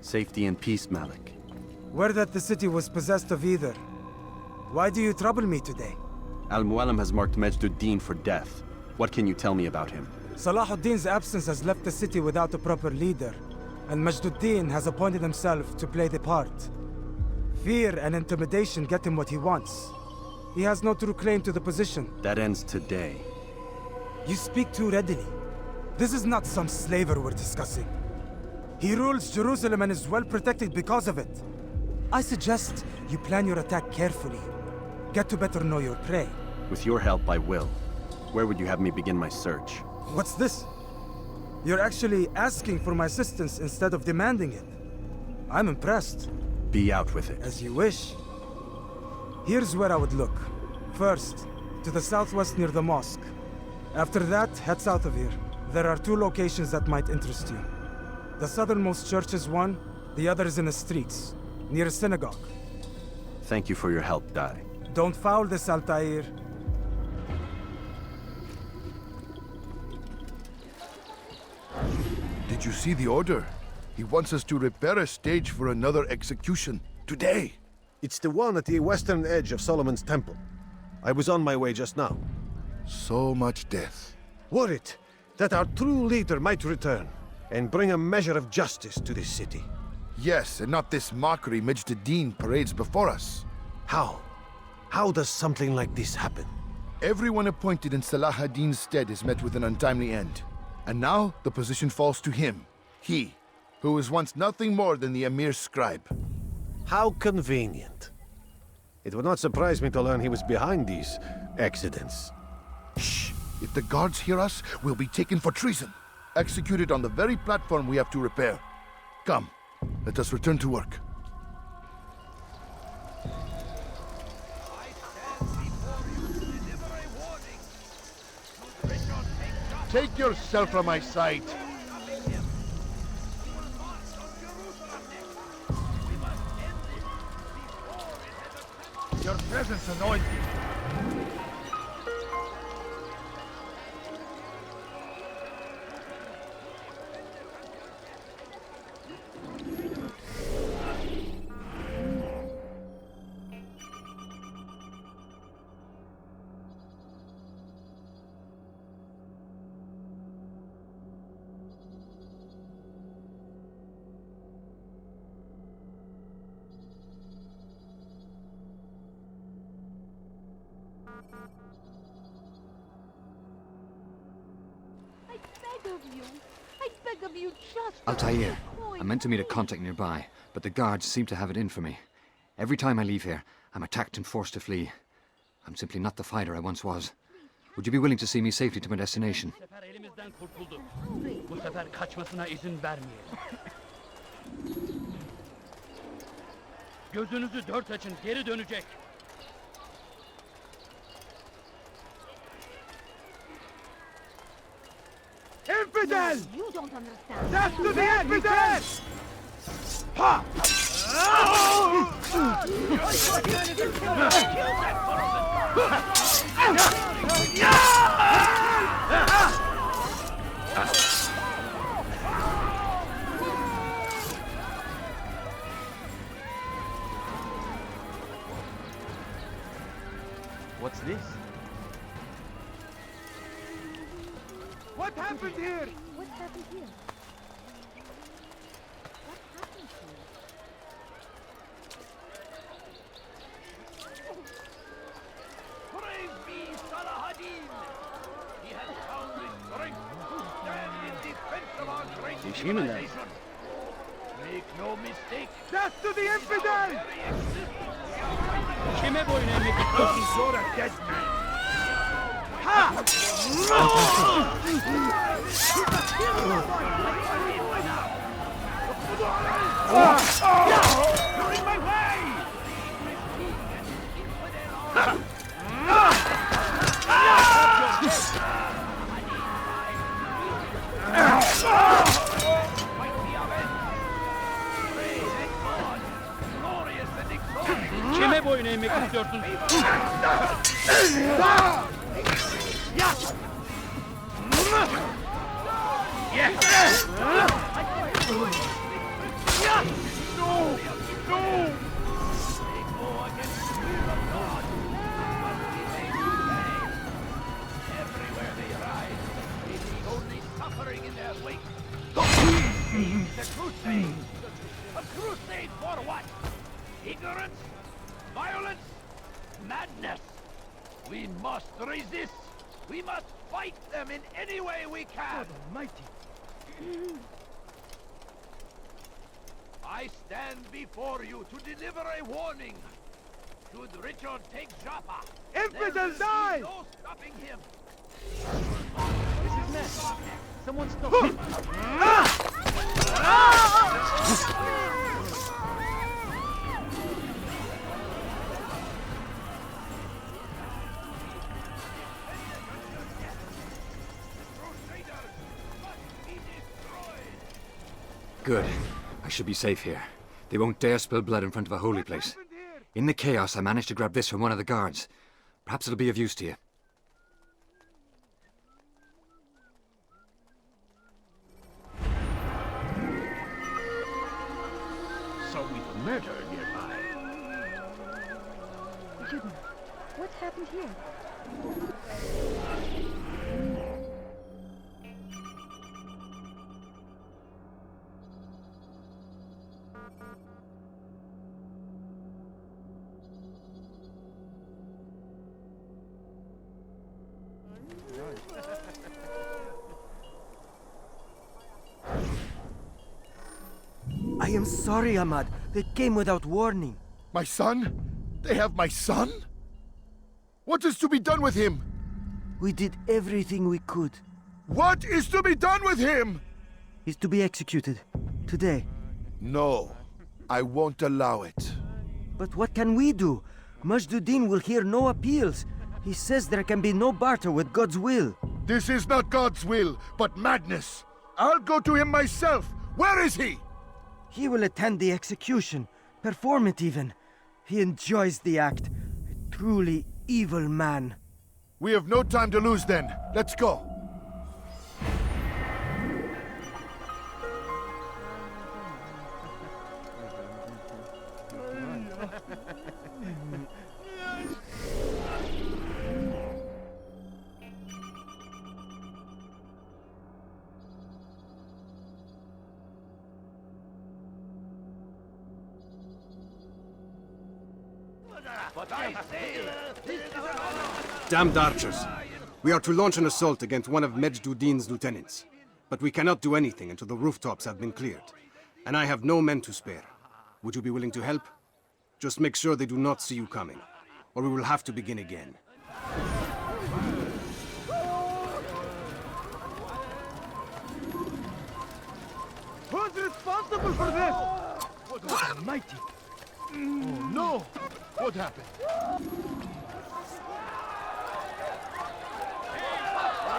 Safety and peace, Malik. Word that the city was possessed of either. Why do you trouble me today? Al-Mualim has marked Majduddin for death. What can you tell me about him? Salahuddin's absence has left the city without a proper leader, and Majduddin has appointed himself to play the part. Fear and intimidation get him what he wants. He has no true claim to the position. That ends today. You speak too readily. This is not some slaver we're discussing. He rules Jerusalem and is well protected because of it. I suggest you plan your attack carefully. Get to better know your prey. With your help, I will. Where would you have me begin my search? What's this? You're actually asking for my assistance instead of demanding it. I'm impressed. Be out with it. As you wish. Here's where I would look. First, to the southwest near the mosque. After that, head south of here. There are 2 locations that might interest you. The southernmost church is one, the other is in the streets, near a synagogue. Thank you for your help, Dai. Don't foul this, Altair. Did you see the order? He wants us to repair a stage for another execution. Today! It's the one at the western edge of Solomon's Temple. I was on my way just now. So much death. Worried that our true leader might return and bring a measure of justice to this city. Yes, and not this mockery Majduddin parades before us. How? How does something like this happen? Everyone appointed in Salah ad-Din's stead is met with an untimely end. And now, the position falls to him. He, who was once nothing more than the Emir's scribe. How convenient. It would not surprise me to learn he was behind these accidents. Shh! If the guards hear us, we'll be taken for treason. Executed on the very platform we have to repair. Come, let us return to work. Take yourself from my sight. Your presence annoys me. I beg of you, just... Altair. I meant to meet a contact nearby, but the guards seem to have it in for me. Every time I leave here, I'm attacked and forced to flee. I'm simply not the fighter I once was. Would you be willing to see me safely to my destination? Bu sefer kaçmasına izin vermeyelim. Gözünüzü dört açın, geri dönecek. Infidel! You don't understand. Death to the infidel! Ha! What's this? What happened here? What happened here? What happened here? Praise be Salah ad-Din! He has found the strength to stand in defense of our great civilization. Make no mistake. Death to the infidel! Kime boyun eğmek istiyorsun? You're a dead man. Ha! You're in my way! Kime boyun eğmek istiyorsun? No! No! They go against the will of God. But we may pay. Everywhere they ride, they see only suffering in their wake. The crusade! A crusade for what? Ignorance? Violence? Madness! We must resist! We must fight them in any way we can! Almighty! I stand before you to deliver a warning. Should Richard take Joppa, Infidel, die! no stopping him. This is Ness. Someone stop him. Good. I should be safe here. They won't dare spill blood in front of a holy place. In the chaos, I managed to grab this from one of the guards. Perhaps it'll be of use to you. So with murder nearby. Goodness, what's happened here? I am sorry, Ahmad. They came without warning. My son? They have my son? What is to be done with him? We did everything we could. What is to be done with him? He's to be executed. Today. No, I won't allow it. But what can we do? Majduddin will hear no appeals. He says there can be no barter with God's will. This is not God's will, but madness. I'll go to him myself. Where is he? He will attend the execution. Perform it even. He enjoys the act. A truly evil man. We have no time to lose then. Let's go. But I say, this is an honor. Damned archers! We are to launch an assault against one of Majduddin's lieutenants. But we cannot do anything until the rooftops have been cleared. And I have no men to spare. Would you be willing to help? Just make sure they do not see you coming, or we will have to begin again. Who's responsible for this? Almighty! Oh, no! What happened? There is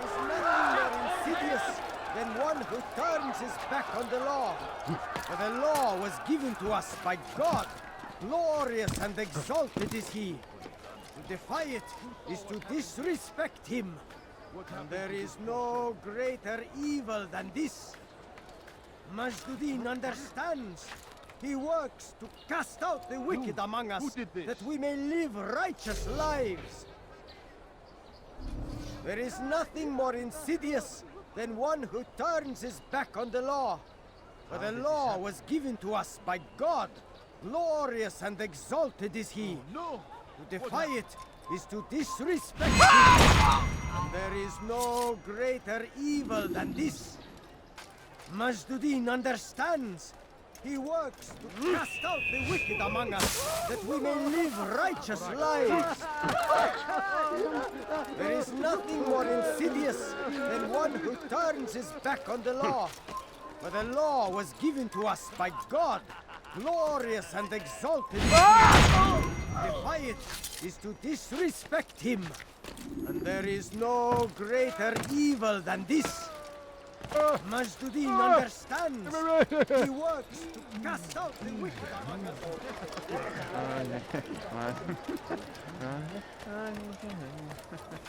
nothing more insidious than one who turns his back on the law. For the law was given to us by God. Glorious and exalted is he. To defy it is to disrespect him. And there is no greater evil than this. Majduddin understands. He works to cast out the wicked among us, that we may live righteous lives. There is nothing more insidious than one who turns his back on the law. For the law was given to us by God. Glorious and exalted is he. To defy it is to disrespect him. And there is no greater evil than this. Majduddin understands. He works to cast out the wicked among us, that we may live righteous lives. There is nothing more insidious than one who turns his back on the law. For the law was given to us by God. Glorious and exalted. Defy it is to disrespect him. And there is no greater evil than this. Majduddin understands. He works to cast out the wicked among us.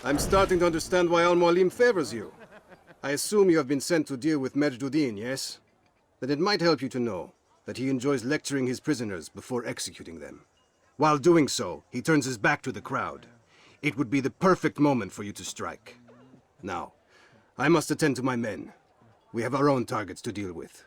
I'm starting to understand why Al-Mualim favors you. I assume you have been sent to deal with Majduddin, yes? Then it might help you to know. that he enjoys lecturing his prisoners before executing them. While doing so, he turns his back to the crowd. It would be the perfect moment for you to strike. Now, I must attend to my men. We have our own targets to deal with.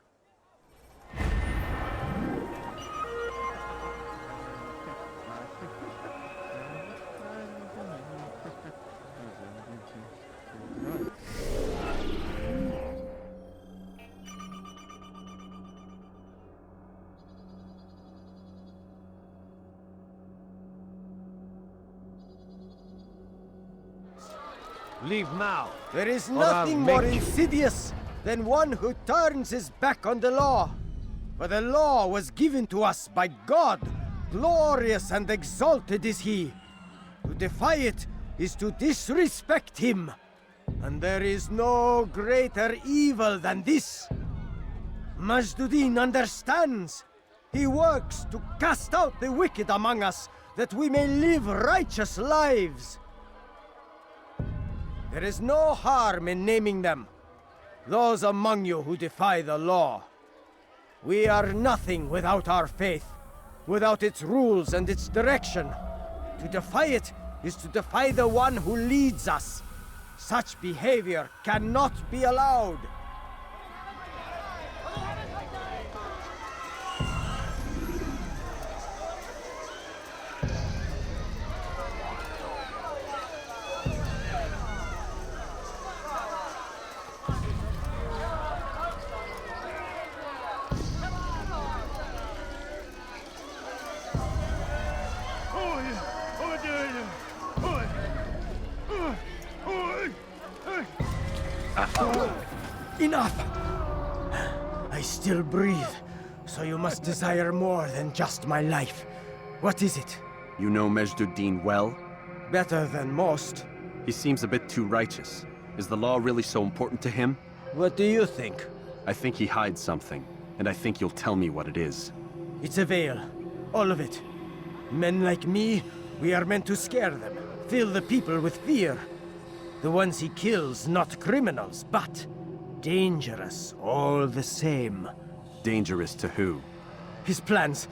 Leave now. There is Or I'll nothing more make you- insidious than one who turns his back on the law. For the law was given to us by God. Glorious and exalted is he. To defy it is to disrespect him. And there is no greater evil than this. Majduddin understands. He works to cast out the wicked among us, that we may live righteous lives. There is no harm in naming them. Those among you who defy the law. We are nothing without our faith, without its rules and its direction. To defy it is to defy the one who leads us. Such behavior cannot be allowed. Enough! I still breathe, so you must desire more than just my life. What is it? You know Majduddin well? Better than most. He seems a bit too righteous. Is the law really so important to him? What do you think? I think he hides something, and I think you'll tell me what it is. It's a veil. All of it. Men like me, we are meant to scare them, fill the people with fear. The ones he kills, not criminals, but dangerous all the same. Dangerous to who? His plans,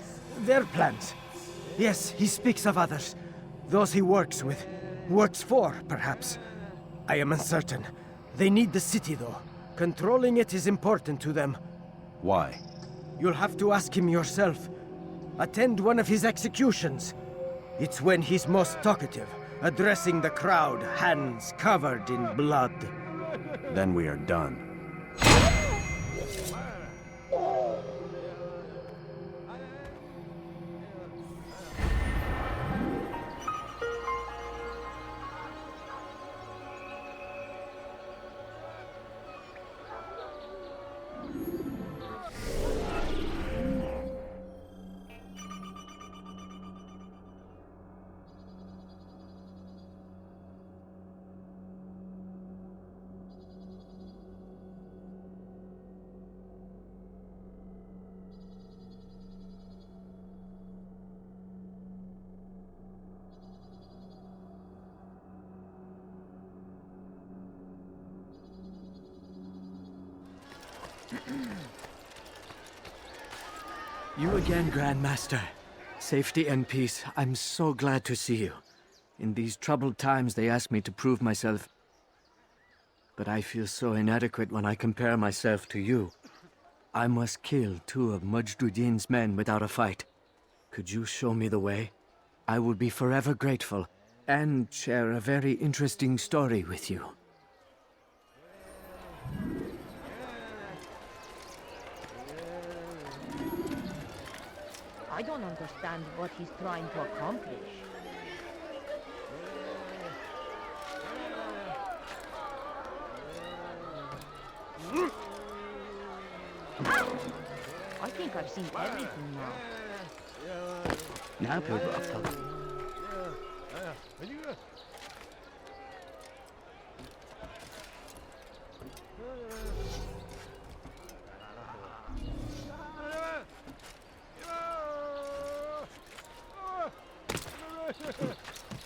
their plans. Yes, he speaks of others. Those he works with. Works for, perhaps. I am uncertain. They need the city, though. Controlling it is important to them. Why? You'll have to ask him yourself. Attend one of his executions. It's when he's most talkative, addressing the crowd, hands covered in blood. Then we are done. You again, Grandmaster. Safety and peace. I'm so glad to see you. In these troubled times, they ask me to prove myself. But I feel so inadequate when I compare myself to you. I must kill 2 of Majduddin's men without a fight. Could you show me the way? I will be forever grateful, and share a very interesting story with you. I don't understand what he's trying to accomplish. I think I've seen everything now. Now, Pilgrim.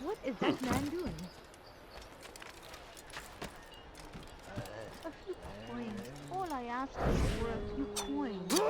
What is that man doing? A few coins. All I asked for were a few coins.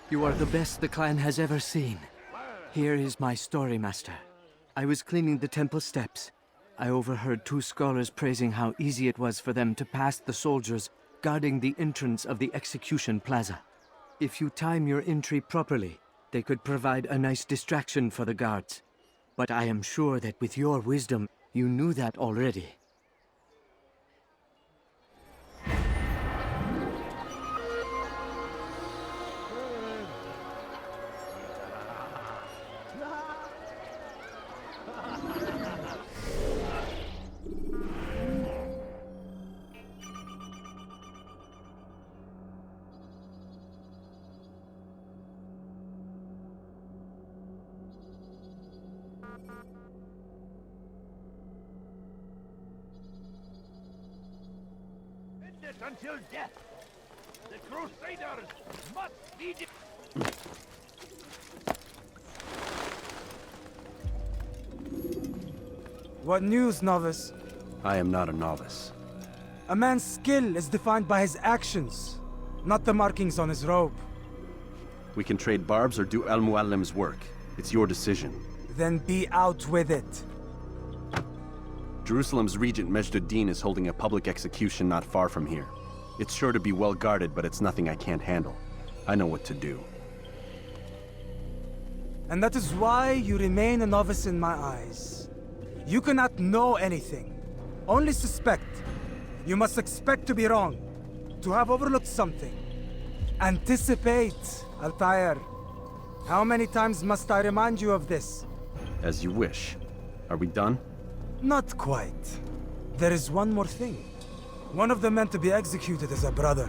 You are the best the clan has ever seen. Here is my story, Master. I was cleaning the temple steps. I overheard two scholars praising how easy it was for them to pass the soldiers guarding the entrance of the execution plaza. If you time your entry properly, they could provide a nice distraction for the guards. But I am sure that with your wisdom, you knew that already. Until death. The Crusaders must be What news, novice? I am not a novice. A man's skill is defined by his actions, not the markings on his robe. We can trade barbs or do Al-Muallim's work. It's your decision. Then be out with it. Jerusalem's regent Majd-ud-Din is holding a public execution not far from here. It's sure to be well guarded, but it's nothing I can't handle. I know what to do. And that is why you remain a novice in my eyes. You cannot know anything, only suspect. You must expect to be wrong, to have overlooked something. Anticipate, Altair. How many times must I remind you of this? As you wish. Are we done? Not quite. There is one more thing. One of the men to be executed is a brother.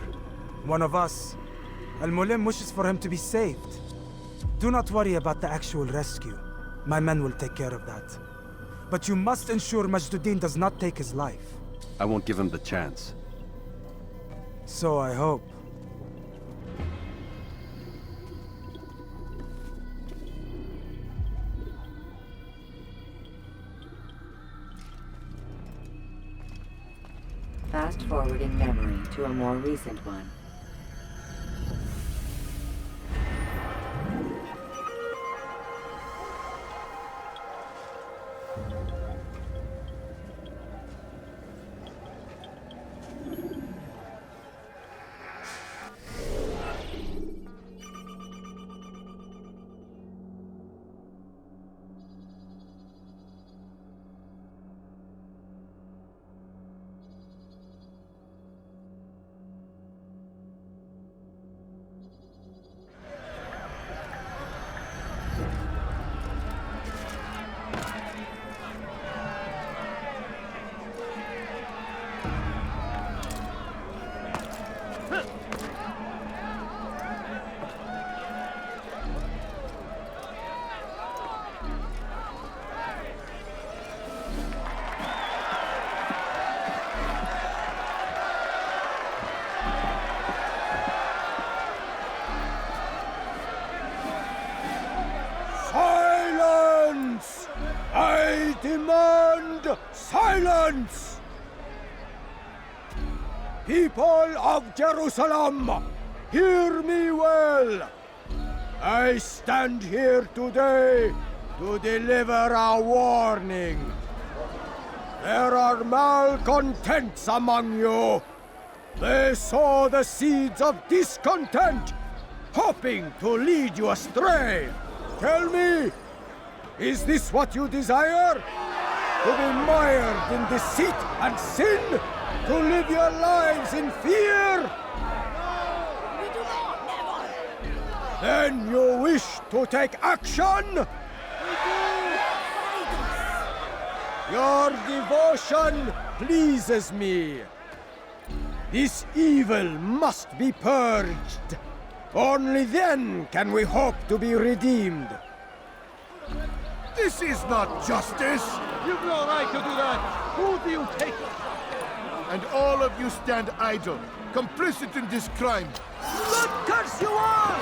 One of us. Al-Mulim wishes for him to be saved. Do not worry about the actual rescue. My men will take care of that. But you must ensure Majd-ud-Din does not take his life. I won't give him the chance. So I hope. Fast-forwarding memory to a more recent one. Demand silence! People of Jerusalem, hear me well. I stand here today to deliver a warning. There are malcontents among you. They sow the seeds of discontent, hoping to lead you astray. Tell me, is this what you desire? To be mired in deceit and sin? To live your lives in fear? No, we do not, never! Then you wish to take action? We do! Your devotion pleases me. This evil must be purged. Only then can we hope to be redeemed. This is not justice! You've no right to do that! Who do you take? and all of you stand idle, complicit in this crime. Blood curse you all!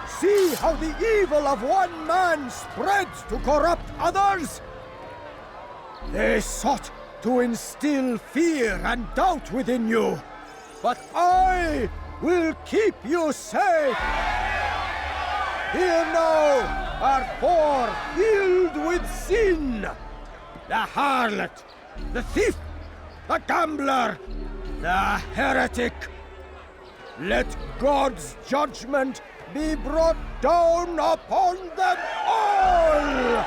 See how the evil of one man spreads to corrupt others? They sought to instill fear and doubt within you, but I will keep you safe. Here now are four filled with sin. The harlot, the thief, the gambler, the heretic. Let God's judgment be brought down upon them all!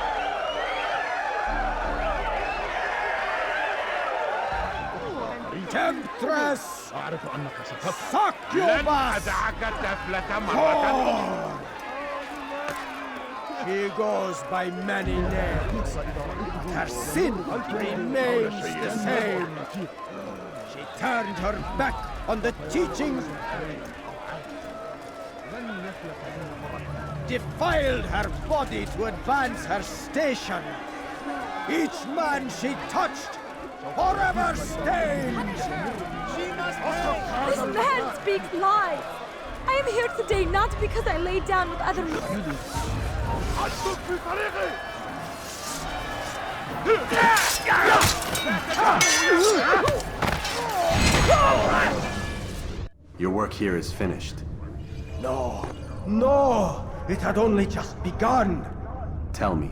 Temptress! Succubus! Whore! She goes by many names. Her sin remains the same. She turned her back on the teachings, defiled her body to advance her station. Each man she touched forever stained. This man speaks lies. I am here today not because I lay down with other men. Your work here is finished. No, no! It had only just begun. Tell me,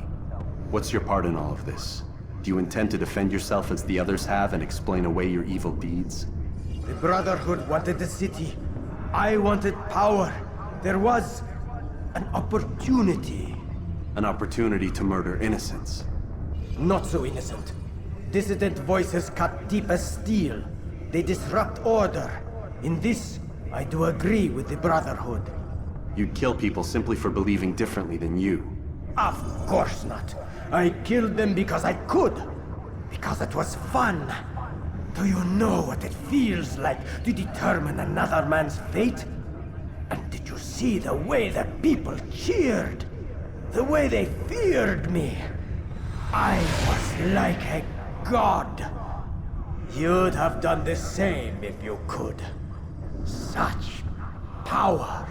what's your part in all of this? Do you intend to defend yourself as the others have and explain away your evil deeds? The Brotherhood wanted the city. I wanted power. There was an opportunity. An opportunity to murder innocents. Not so innocent. Dissident voices cut deep as steel. They disrupt order. In this, I do agree with the Brotherhood. You'd kill people simply for believing differently than you. Of course not. I killed them because I could. Because it was fun. Do you know what it feels like to determine another man's fate? And did you see the way the people cheered? The way they feared me? I was like a god. You'd have done the same if you could. Such power.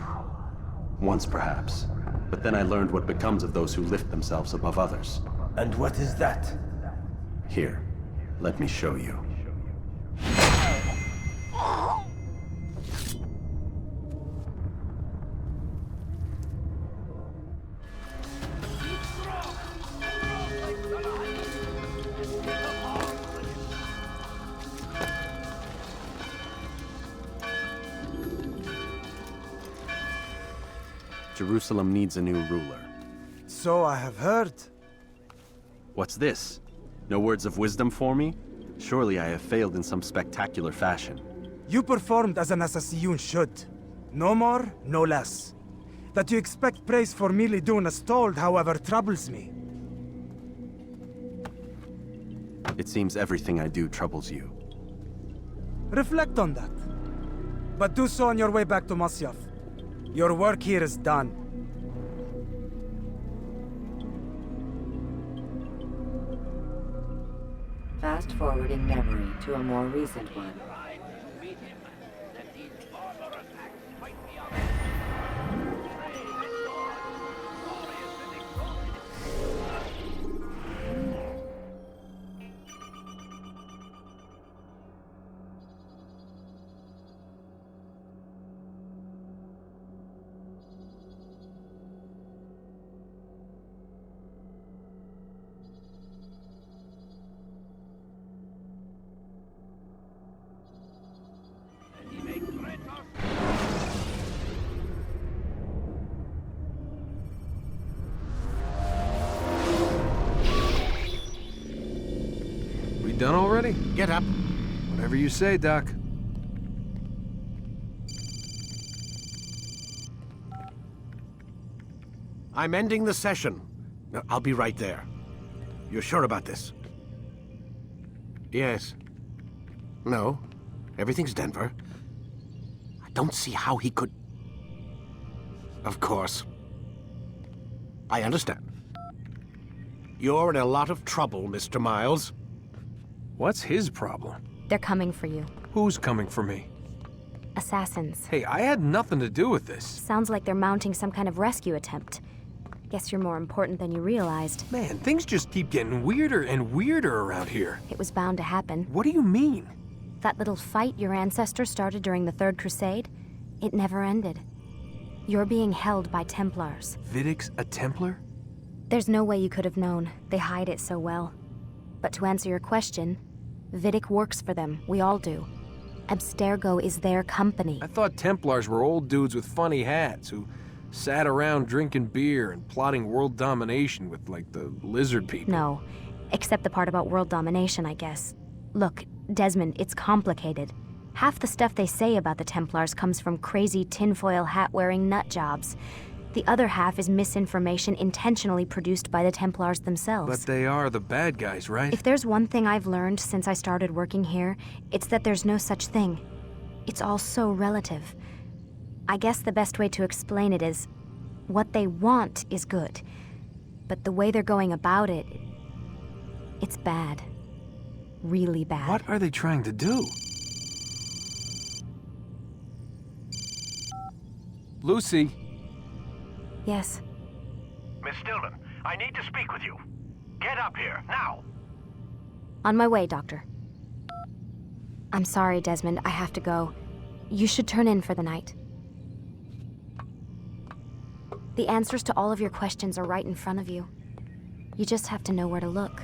Once perhaps. But then I learned what becomes of those who lift themselves above others. And what is that? Here, let me show you. Jerusalem needs a new ruler. So I have heard. What's this? No words of wisdom for me? Surely I have failed in some spectacular fashion. You performed as an assassin should. No more, no less. That you expect praise for merely doing as told, however, troubles me. It seems everything I do troubles you. Reflect on that. But do so on your way back to Masyaf. Your work here is done. Fast-forwarding memory to a more recent one. Done already? Get up. Whatever you say, Doc. I'm ending the session. I'll be right there. You're sure about this? Yes. No. Everything's Denver. I don't see how he could... Of course. I understand. You're in a lot of trouble, Mr. Miles. What's his problem? They're coming for you. Who's coming for me? Assassins. Hey, I had nothing to do with this. Sounds like they're mounting some kind of rescue attempt. Guess you're more important than you realized. Man, things just keep getting weirder and weirder around here. It was bound to happen. What do you mean? That little fight your ancestors started during the Third Crusade, it never ended. You're being held by Templars. Vidic's a Templar? There's no way you could have known. They hide it so well. But to answer your question, Vidic works for them. We all do. Abstergo is their company. I thought Templars were old dudes with funny hats who sat around drinking beer and plotting world domination with, like, the lizard people. No, except the part about world domination, I guess. Look, Desmond, it's complicated. Half the stuff they say about the Templars comes from crazy tinfoil hat-wearing nut jobs. The other half is misinformation intentionally produced by the Templars themselves. But they are the bad guys, right? If there's one thing I've learned since I started working here, it's that there's no such thing. It's all so relative. I guess the best way to explain it is, what they want is good. But the way they're going about it, it's bad. Really bad. What are they trying to do? Lucy? Yes. Miss Stillman, I need to speak with you. Get up here, now! On my way, Doctor. I'm sorry, Desmond. I have to go. You should turn in for the night. The answers to all of your questions are right in front of you. You just have to know where to look.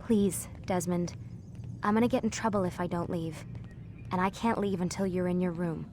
Please, Desmond. I'm gonna get in trouble if I don't leave. And I can't leave until you're in your room.